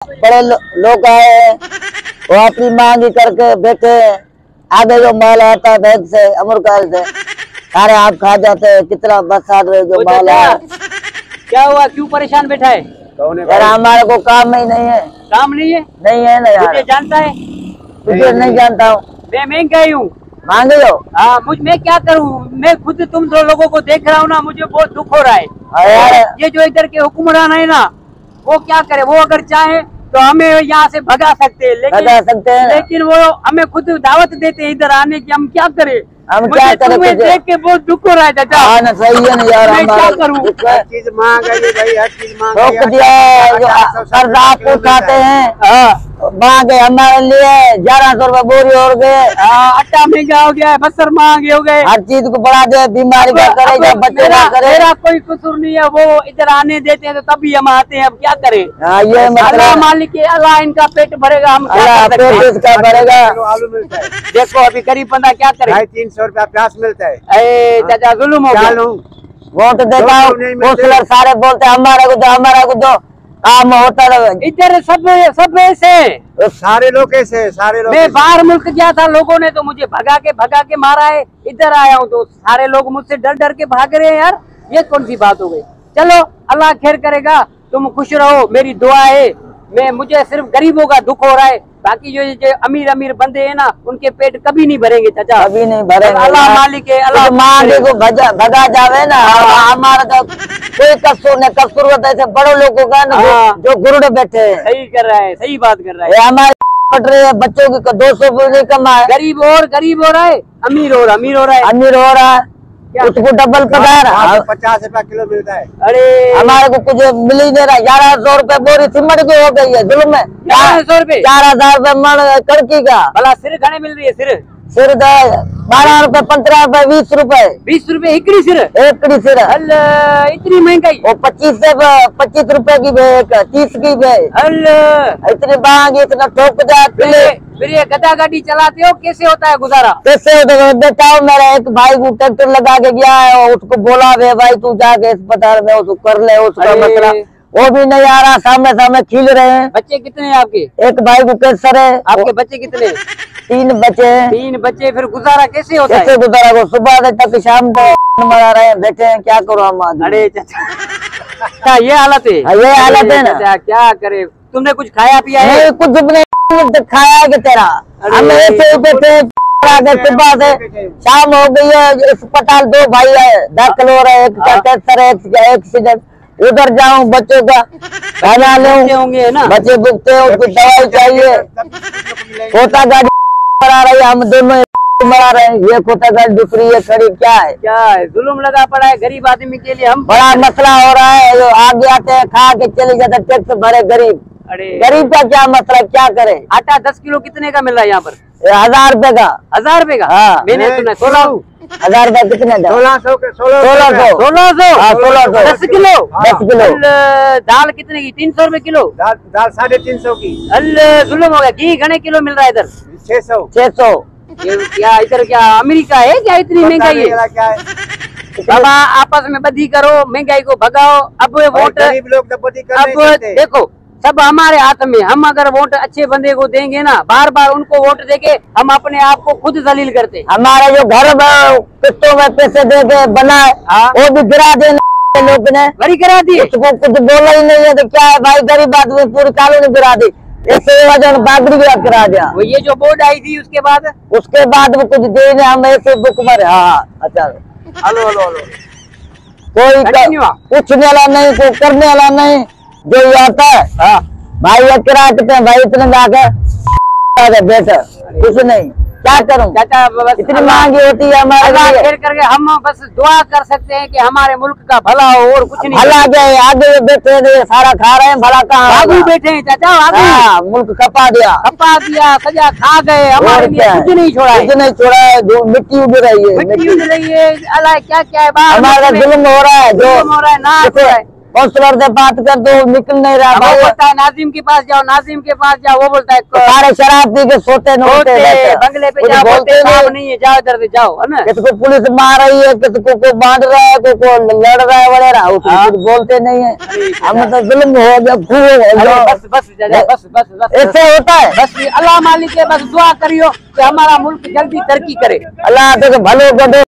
बड़े लोग आए हैं, वो अपनी मांगी करके बैठे। आगे जो माल आता है बैंक से, अमरकाल से, सारे आप खा जाते हैं। कितना बरसात में जो माल है। क्या हुआ, क्यों परेशान बैठा है? यार हमारे को काम ही नहीं है। काम नहीं है? नहीं है ना यार। मुझे जानता है? तुझे नहीं जानता हूँ। मैं महंगाई हूँ। मांगे हो? हाँ, मैं क्या करूँ? मैं खुद तुम दो लोगों को देख रहा हूँ ना, मुझे बहुत दुख हो रहा है। यार ये जो इधर के हुक्मरान है ना, वो क्या करे? वो अगर चाहे तो हमें यहाँ से भगा सकते हैं, लेकिन वो हमें खुद दावत देते हैं इधर आने की। हम क्या करें? हम क्या करें? तुम्हें देख के बहुत दुख हो रहा है चाचा। हाँ ना, सही है ना यार। मैं क्या करूँ? हर चीज मांग है भाई, हर चीज मांग रोक दिया। जो सरदार उठाते हैं मांगे हमारे लिए 1100 रुपए बोरी हो गए। आटा महंगा हो गया है, बसर महंगे हो गए, हर चीज को बढ़ा दे। बीमारी का करे, बच्चे का करे। मेरा कोई कसूर नहीं है। वो इधर आने देते हैं तो तभी हम आते हैं। अब क्या करें? ये अल्लाह मालिक है, अल्लाह इनका पेट भरेगा। हम क्या कर सकते हैं? इसका भरेगा। आलू मिलता है। देखो अभी गरीब बंदा क्या करे? 350 रुपया प्याज मिलता है। चाचा जुल्म हो गया। वोट देता हूँ, सारे बोलते हमारा को दो, हमारा को दो। काम होता रहे इधर सब ऐसे सारे लोग ऐसे, सारे लोग। मैं बाहर मुल्क गया था, लोगों ने तो मुझे भगा के मारा है। इधर आया हूँ तो सारे लोग मुझसे डर डर के भाग रहे हैं। यार ये कौन सी बात हो गई? चलो अल्लाह खैर करेगा, तुम खुश रहो, मेरी दुआ है। मुझे सिर्फ गरीबों का दुख हो रहा है। बाकी जो अमीर बंदे हैं ना, उनके पेट कभी नहीं भरेंगे चाचा, कभी नहीं भरेंगे। अल्लाह मालिक है, अल्लाह मांगे को भगा जावे ना। हमारा तो कोई कसूर नहीं। कसूर होता है बड़े लोगों का ना, जो गुरुड़े बैठे हैं। सही कर रहा है, सही बात कर रहा है। हमारे पट रहे हैं बच्चों की 200 नहीं कमाए। गरीब हो रहा है, अमीर हो रहा है। उसको डबल पगार 50 रुपया किलो मिलता है। अरे हमारे को कुछ मिल ही नहीं रहा। 1100 रुपए बोरी सिमट की हो गई है जुल्म में। 1100 रुपए, 4000 रुपए मन कड़की का। भला सिर घने मिल रही है? सिर 12 रुपए, 15 रुपए, 20 रुपए। 20 रुपए एकड़ी सिर? एकड़ी सिर। अल्लाह, इतनी महंगाई। वो 25 रुपए की भी, 30 की भी। अल्लाह, इतनी मांग, इतना ठोक जाती है। फिर ये गधा गाड़ी चलाते हो, कैसे होता है गुजारा? कैसे होता है? बताओ। मेरा एक भाई को ट्रैक्टर लगा के गया है, उसको बोला वे भाई तू जाके अस्पताल में उसको कर ले उसका मसला। वो भी नहीं आ रहा। सामने खिल रहे हैं। बच्चे कितने हैं आपके? एक भाई को कैंसर है। आपके बच्चे कितने? 3 बच्चे हैं। 3 बच्चे। फिर गुजारा कैसे होता है? कैसे गुजारा को? सुबह तक शाम को मरा रहे हैं, बैठे हैं। क्या करो हम? अरे चाचा, ये हालत है। ये हालत है ना। क्या करे? तुमने कुछ खाया पिया है? नहीं, कुछ नहीं खाया कि तेरा। हम ऐसे ही बैठे सुबह से शाम हो गई है। अस्पताल 2 भाई है, दाखिल हो रहे हैं। एक का कैंसर है, एक एक्सीडेंट। उधर जाऊं, बच्चों का खाना ले होंगे ना, बच्चे भुगते हैं, उसको दवाई चाहिए। खोता गाड़ी मरा रही है, हम दोनों मरा रहे हैं। ये खोता गाड़ी दूसरी है खड़ी। क्या है? जुल्म लगा पड़ा है गरीब आदमी के लिए। हम बड़ा मसला हो रहा है। जो आगे आते हैं खा के चले जाते, टैक्स भरे गरीब। अरे गरीब का क्या मसला? क्या करे? आटा 10 किलो कितने का मिल रहा है यहाँ पर? 1000 रुपए का। 1000 रुपए का? हाँ। मैंने सुना 1600 रुपए कितने? 1600 10 किलो। 10 किलो। दाल कितने की? 300 रुपए किलो। दाल 350 की। अल्लाह, जुल्म हो गया। घी घने किलो मिल रहा है इधर? 600। क्या इधर क्या अमेरिका है क्या? इतनी महंगाई है? क्या है? बाबा आपस में बदी करो, महंगाई को भगाओ। अब वोट, गरीब लोग अब देखो सब हमारे हाथ में। हम अगर वोट अच्छे बंदे को देंगे ना, बार बार उनको वोट देके हम अपने आप को खुद जलील करते। हमारा जो घर किस्तों में पैसे दे के बना है, वो भी गिरा दे लोग ने। गरी करा दी। उसको कुछ बोला ही नहीं है तो क्या है भाई? गरीब आदमी पूरी कॉलोनी गिरा दी। ऐसे वजन बागड़ी भी गिरा दिया। वो ये जो बोर्ड आई थी उसके बाद वो कुछ दे नहीं। हम ऐसे बुक मरे। हाँ अच्छा। हेलो कोई पूछने वाला नहीं, कोई करने वाला नहीं। जो ये आता है भाई ये किराया कितने भाई? इतने जाकर बेटा कुछ नहीं। क्या करूं चाचा? इतनी महंगी होती है हमारे लिए। फिर करके हम बस दुआ कर सकते हैं कि हमारे मुल्क का भला हो, और कुछ नहीं। भला जाए। आगे बैठे सारा खा रहे हैं, भला कहाँ? आगे बैठे हैं चाचा। मुल्क खपा दिया, सजा खा गए। हमारे लिए कुछ नहीं छोड़ा है। जो मिट्टी उड़ रही है, अल्लाह क्या क्या है? हमारा जुल्म हो रहा है। जो हो रहा है ना, काउंसलर से बात कर दो, निकल नहीं रहा वो भाई। बोलता है नाजिम के पास जाओ, नाजिम के पास जाओ, वो बोलता है सारे शराब पी के सोते होते बंगले पे जाओ, बोलते काम नहीं है, जाओ इधर से जाओ, है ना। किसी को पुलिस मार रही है, किसी को बांध रहा है, किसी को लड़ रहा है वगैरह, कुछ बोलते नहीं है। हम तो जुल्म हो गया, खूब हो गया। बस बस बस बस बस ऐसे होता है। बस अल्लाह मालिक है, बस दुआ करियो कि हमारा मुल्क जल्दी तरक्की करे। अल्लाह तो भलो कर दे।